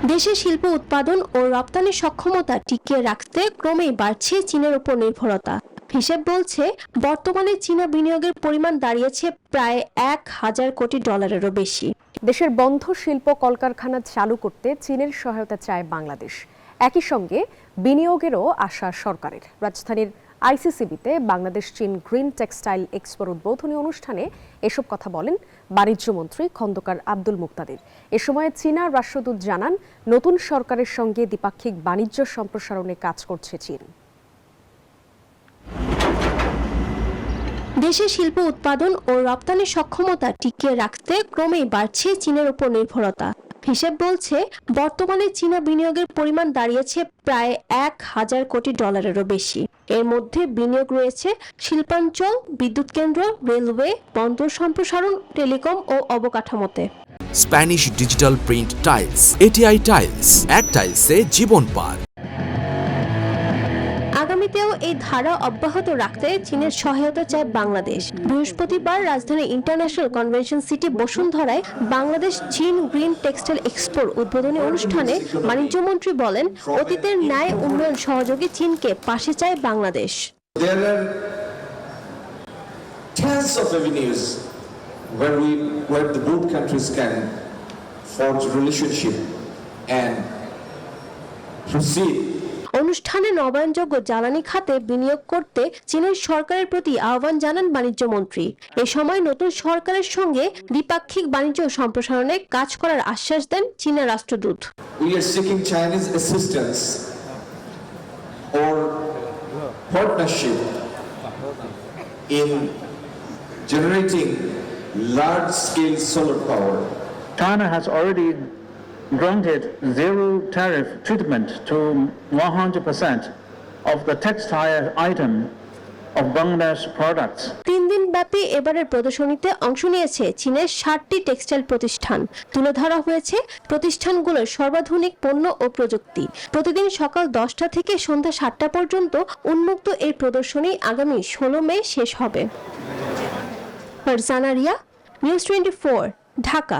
দেশে শিল্প উৎপাদন ও রপ্তানি সক্ষমতা টিকিয়ে রাখতে ক্রমেই বাড়ছে চীনের উপর নির্ভরতা। হিসেব বলছে বর্তমানে চীনা বিনিয়োগের পরিমাণ দাঁড়িয়েছে প্রায় 1,000 কোটি ডলারেরও বেশি। দেশের বন্ধ শিল্প কলকারখানা চালু করতে চীনের সহায়তা চায় বাংলাদেশ। একই সঙ্গে বিনিয়োগেরও আশা সরকারের। রাজধানীর আইসিসিবিতে বাংলাদেশ চীন গ্রিন টেক্সটাইল এক্সপোর উদ্বোধনী অনুষ্ঠানে এসব কথা বলেন বাণিজ্যমন্ত্রী খন্দকার আব্দুল মুক্তাদির। এ সময় চীনা রাষ্ট্রদূত জানান, নতুন সরকারের সঙ্গে দ্বিপাক্ষিক বাণিজ্য সম্প্রসারণে কাজ করছে চীন। দেশে শিল্প উৎপাদন ও রপ্তানি সক্ষমতা টিকিয়ে রাখতে ক্রমেই বাড়ছে চীনের উপর নির্ভরতা। হিসেব বলছে বর্তমানে চীনা বিনিয়োগের পরিমাণ দাঁড়িয়েছে প্রায় 1,000 কোটি ডলারেরও বেশি। এর মধ্যে বিনিয়োগ রয়েছে শিল্পাঞ্চল, বিদ্যুৎ কেন্দ্র, রেলওয়ে, বন্দর সম্প্রসারণ, টেলিকম ও অবকাঠামোতে। Spanish digital print tiles, ATI tiles, এক টাইলসে জীবন পার। আগামীতেও এই ধারা অব্যাহত রাখতে চীনের সহায়তা চায় বাংলাদেশ। বৃহস্পতিবার রাজধানী ইন্টারন্যাশনাল কনভেনশন সিটি বসুন্ধরায় বাংলাদেশ চীন গ্রিন টেক্সটাইল এক্সপোর উদ্বোধনী অনুষ্ঠানে বাণিজ্যমন্ত্রী বলেন, অতীতের ন্যায় উন্নয়ন সহযোগী চীনকে পাশে চায় Bangladesh. There are tens of avenues where the both countries can forge relationship and proceed. অনুষ্ঠানে নবায়নযোগ্য জ্বালানি খাতে বিনিয়োগ করতে চীনের সরকারের প্রতি আহ্বান জানান বাণিজ্যমন্ত্রী। এ সময় নতুন সরকারের সঙ্গে দ্বিপাক্ষিক বাণিজ্য সম্প্রসারণে কাজ করার আশ্বাস দেন চীনা রাষ্ট্রদূত। We are seeking Chinese assistance or partnership in generating large-scale solar power. China has already granted zero tariff treatment to 100% of the textile item of Bangladesh products. 3 দিন ব্যাপী এবারের প্রদর্শনীতে অংশ নিয়েছে চীনের 60টি টেক্সটাইল প্রতিষ্ঠান। তুলে ধরা হয়েছে প্রতিষ্ঠানগুলোর সর্বাধুনিক পণ্য ও প্রযুক্তি। প্রতিদিন সকাল 10টা থেকে সন্ধ্যা 7টা পর্যন্ত উন্মুক্ত এই প্রদর্শনী আগামী 16 মে শেষ হবে। ফারজানা রিয়া, নিউজ 24, ঢাকা।